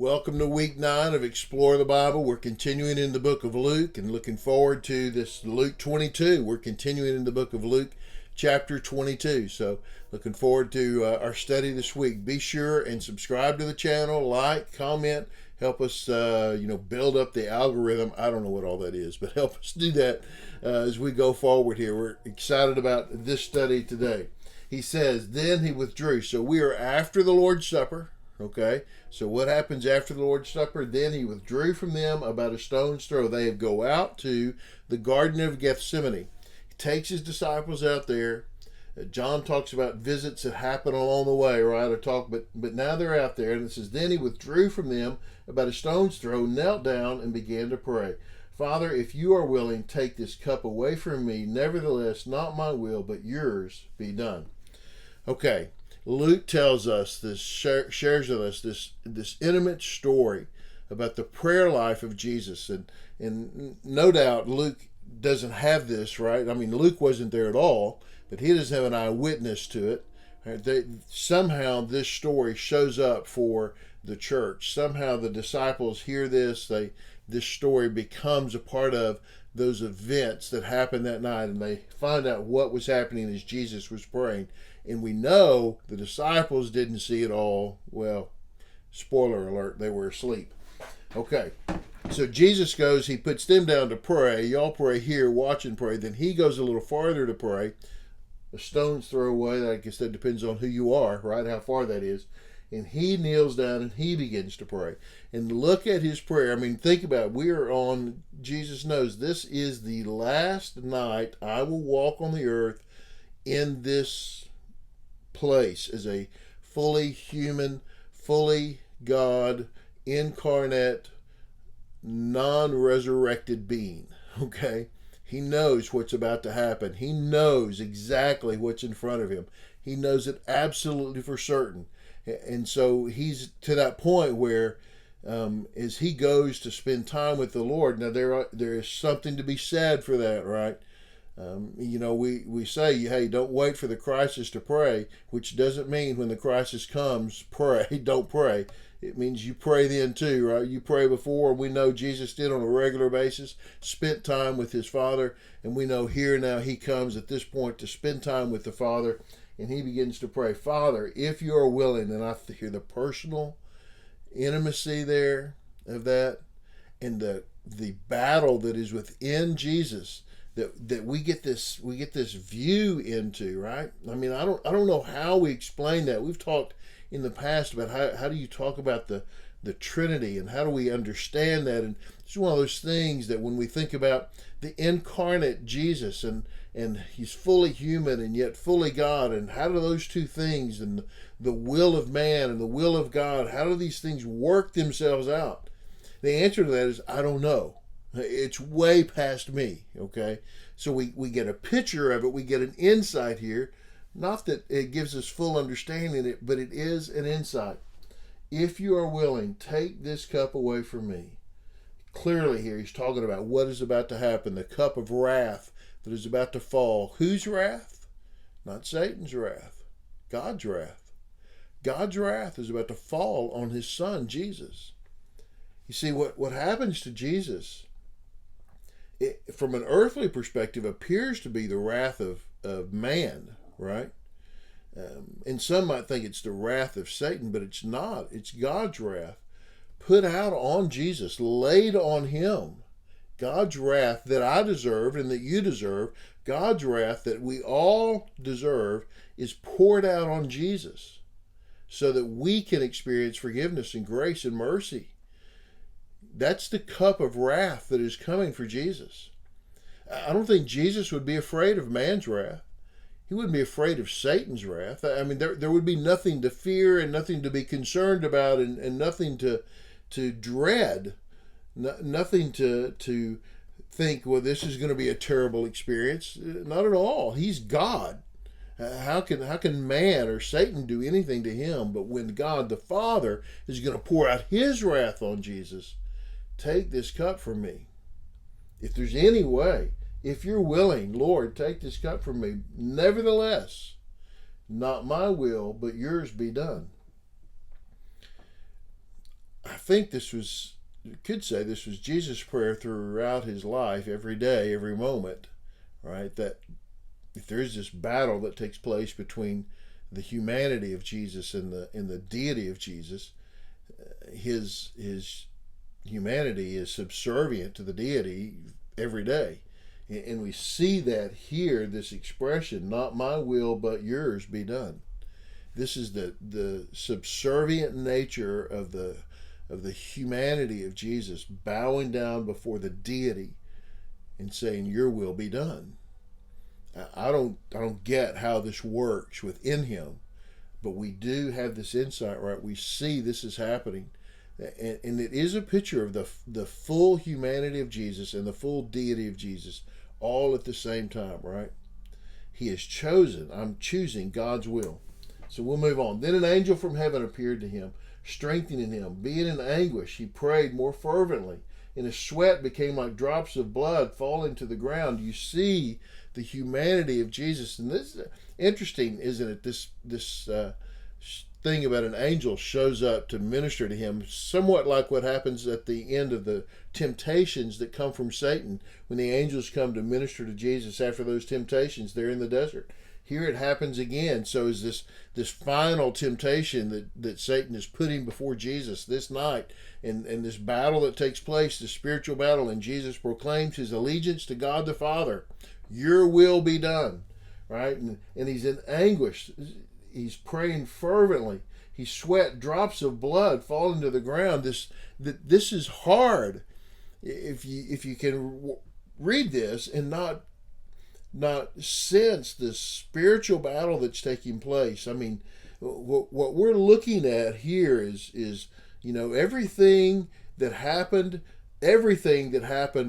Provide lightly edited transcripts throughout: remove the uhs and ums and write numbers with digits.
Welcome to week 9 of Explore the Bible. We're continuing in the book of Luke and looking forward to this Luke 22. We're continuing in the book of Luke chapter 22. So looking forward to our study this week. Be sure and subscribe to the channel, like, comment, help us build up the algorithm. I don't know what all that is, but help us do that as we go forward here. We're excited about this study today. He says, then he withdrew. So we are after the Lord's Supper. Okay, so what happens after the Lord's Supper? Then he withdrew from them about a stone's throw. They go out to the Garden of Gethsemane. He takes his disciples out there. John talks about visits that happen along the way, right? But now they're out there, and it says, then he withdrew from them about a stone's throw, knelt down, and began to pray. Father, if you are willing, take this cup away from me. Nevertheless, not my will, but yours be done. Okay. Luke tells us this, shares with us this intimate story about the prayer life of Jesus, and no doubt Luke doesn't have this, right? I mean, Luke wasn't there at all, but he doesn't have an eyewitness to it. Somehow this story shows up for the church. Somehow the disciples hear this. This story becomes a part of those events that happened that night, and they find out what was happening as Jesus was praying. And we know the disciples didn't see it all. Well, spoiler alert, they were asleep. Okay, so Jesus goes, he puts them down to pray. Y'all pray here, watch and pray. Then he goes a little farther to pray. A stone's throw away. I guess that depends on who you are, right? How far that is. And he kneels down and he begins to pray. And look at his prayer. I mean, think about it. We are on, Jesus knows, this is the last night I will walk on the earth in this place as a fully human, fully God, incarnate, non-resurrected being. Okay? He knows what's about to happen. He knows exactly what's in front of him. He knows it absolutely for certain. And so he's to that point where as he goes to spend time with the Lord, now there is something to be said for that, right? We say, hey, don't wait for the crisis to pray, which doesn't mean when the crisis comes, pray. Don't pray. It means you pray then too, right? You pray before. We know Jesus did on a regular basis, spent time with his Father, and we know here now he comes at this point to spend time with the Father, and he begins to pray, Father, if you are willing, and I hear the personal intimacy there of that, and the battle that is within Jesus, that we get this view into, right? I mean, I don't know how we explain that. We've talked in the past about how do you talk about the Trinity and how do we understand that, and it's one of those things that when we think about the incarnate Jesus and he's fully human and yet fully God, and how do those two things and the will of man and the will of God, how do these things work themselves out? The answer to that is I don't know. It's way past me, okay? So we get a picture of it, we get an insight here. Not that it gives us full understanding, but it is an insight. If you are willing, take this cup away from me. Clearly here he's talking about what is about to happen, the cup of wrath that is about to fall. Whose wrath? Not Satan's wrath, God's wrath. God's wrath is about to fall on his son, Jesus. You see, what happens to Jesus, from an earthly perspective, appears to be the wrath of man, right? And some might think it's the wrath of Satan, but it's not. It's God's wrath put out on Jesus, laid on him. God's wrath that I deserve and that you deserve, God's wrath that we all deserve, is poured out on Jesus so that we can experience forgiveness and grace and mercy. That's the cup of wrath that is coming for Jesus. I don't think Jesus would be afraid of man's wrath. He wouldn't be afraid of Satan's wrath. I mean, there would be nothing to fear and nothing to be concerned about and nothing to dread, nothing to think, well, this is going to be a terrible experience. Not at all. He's God. How can man or Satan do anything to him? But when God the Father is going to pour out his wrath on Jesus, take this cup from me. If there's any way, if you're willing, Lord, take this cup from me. Nevertheless, not my will, but yours be done. I think could say this was Jesus' prayer throughout his life, every day, every moment, right? That if there is this battle that takes place between the humanity of Jesus and the deity of Jesus, his humanity is subservient to the deity every day. And we see that here, this expression, not my will but yours be done. This is the subservient nature of the humanity of Jesus, bowing down before the deity and saying, your will be done. I don't get how this works within him, but we do have this insight, right? We see this is happening. And it is a picture of the full humanity of Jesus and the full deity of Jesus all at the same time, right? He has chosen. I'm choosing God's will. So we'll move on. Then an angel from heaven appeared to him, strengthening him. Being in anguish, he prayed more fervently, and his sweat became like drops of blood falling to the ground. You see the humanity of Jesus. And this is interesting, isn't it? This thing about an angel shows up to minister to him, somewhat like what happens at the end of the temptations that come from Satan. When the angels come to minister to Jesus after those temptations, they're in the desert. Here it happens again. So is this final temptation that Satan is putting before Jesus this night, and this battle that takes place, the spiritual battle, and Jesus proclaims his allegiance to God the Father. Your will be done, right? And he's in anguish. He's praying fervently. He sweat drops of blood falling to the ground. This is hard. If you can read this and not sense the spiritual battle that's taking place. I mean, what we're looking at here is everything that happened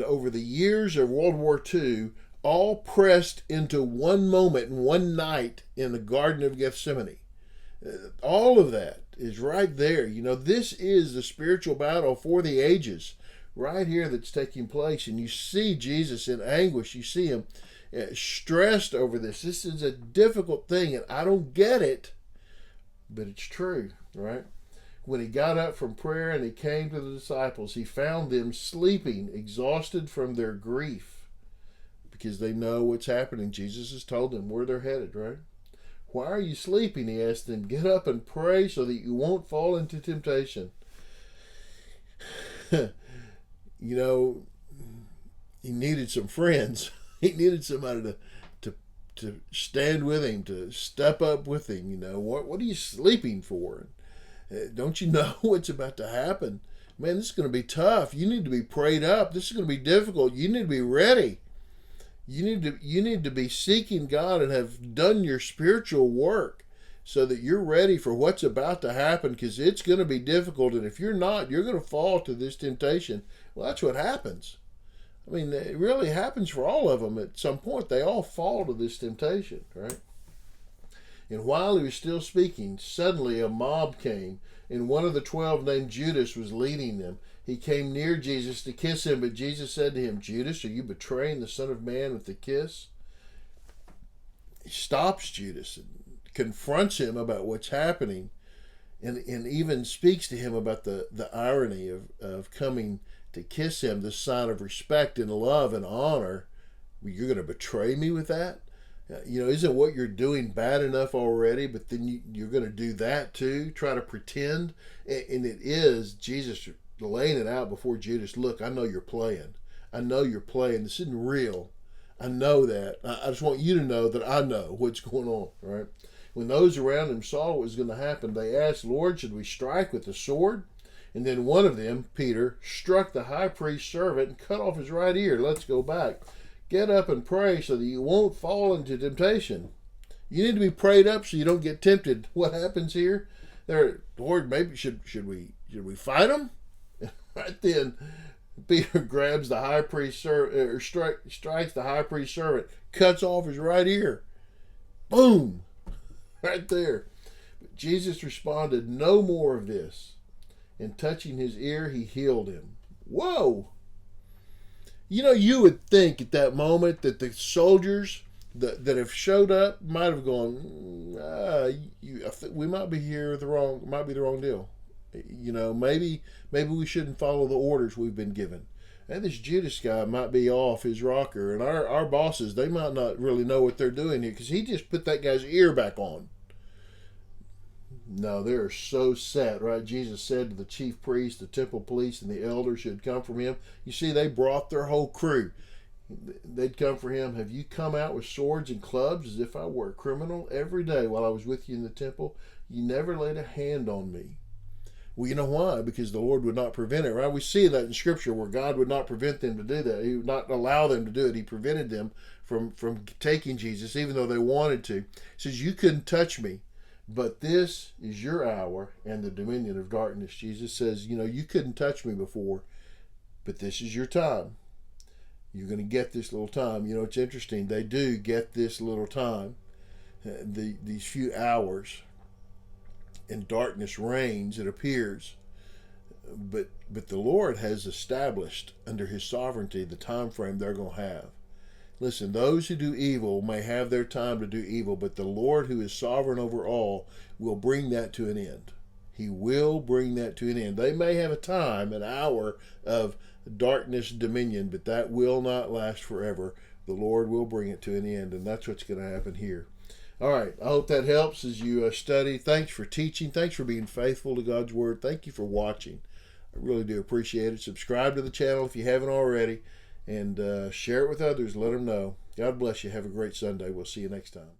over the years of World War II, all pressed into one moment and one night in the Garden of Gethsemane. All of that is right there. This is the spiritual battle for the ages right here that's taking place. And you see Jesus in anguish. You see him stressed over this. This is a difficult thing, and I don't get it, but it's true, right? When he got up from prayer and he came to the disciples, he found them sleeping, exhausted from their grief, because they know what's happening. Jesus has told them where they're headed, right? Why are you sleeping? He asked them. Get up and pray so that you won't fall into temptation. He needed some friends. He needed somebody to stand with him, to step up with him. What are you sleeping for? Don't you know what's about to happen? Man, this is going to be tough. You need to be prayed up. This is going to be difficult. You need to be ready. You need to be seeking God and have done your spiritual work so that you're ready for what's about to happen, because it's going to be difficult. And if you're not, you're going to fall to this temptation. Well, that's what happens. I mean, it really happens for all of them. At some point, they all fall to this temptation, right? And while he was still speaking, suddenly a mob came, and one of the 12 named Judas was leading them. He came near Jesus to kiss him, but Jesus said to him, Judas, are you betraying the Son of Man with a kiss? He stops Judas and confronts him about what's happening, and even speaks to him about the irony of coming to kiss him, the sign of respect and love and honor. You're going to betray me with that? Isn't what you're doing bad enough already? But then you're going to do that too, try to pretend. And it is Jesus laying it out before Judas. Look, I know you're playing. I know you're playing. This isn't real. I know that. I just want you to know that I know what's going on, right? When those around him saw what was going to happen, they asked, Lord, should we strike with the sword? And then one of them, Peter, struck the high priest's servant and cut off his right ear. Let's go back. Get up and pray so that you won't fall into temptation. You need to be prayed up so you don't get tempted. What happens here? Lord, maybe should we fight him? Right then, Peter grabs the high priest's servant, or strikes the high priest's servant, cuts off his right ear. Boom! Right there. But Jesus responded, no more of this. And touching his ear, he healed him. Whoa! You would think at that moment that the soldiers that have showed up might have gone, we might be here might be the wrong deal. Maybe we shouldn't follow the orders we've been given. And this Judas guy might be off his rocker, and our bosses, they might not really know what they're doing here, because he just put that guy's ear back on. No, they're so set, right? Jesus said to the chief priest, the temple police, and the elders should come from him. You see, they brought their whole crew. They'd come for him. Have you come out with swords and clubs as if I were a criminal every day while I was with you in the temple? You never laid a hand on me. Well, you know why? Because the Lord would not prevent it, right? We see that in Scripture where God would not prevent them to do that. He would not allow them to do it. He prevented them from taking Jesus, even though they wanted to. He says, you couldn't touch me, but this is your hour and the dominion of darkness. Jesus says, you couldn't touch me before, but this is your time. You're going to get this little time. It's interesting. They do get this little time, these few hours. And darkness reigns, it appears, but the Lord has established under his sovereignty the time frame they're going to have. Listen, those who do evil may have their time to do evil, but the Lord, who is sovereign over all, will bring that to an end. He will bring that to an end. They may have a time, an hour of darkness dominion, but that will not last forever. The Lord will bring it to an end, and that's what's going to happen here. All right, I hope that helps as you study. Thanks for teaching. Thanks for being faithful to God's Word. Thank you for watching. I really do appreciate it. Subscribe to the channel if you haven't already, and share it with others. Let them know. God bless you. Have a great Sunday. We'll see you next time.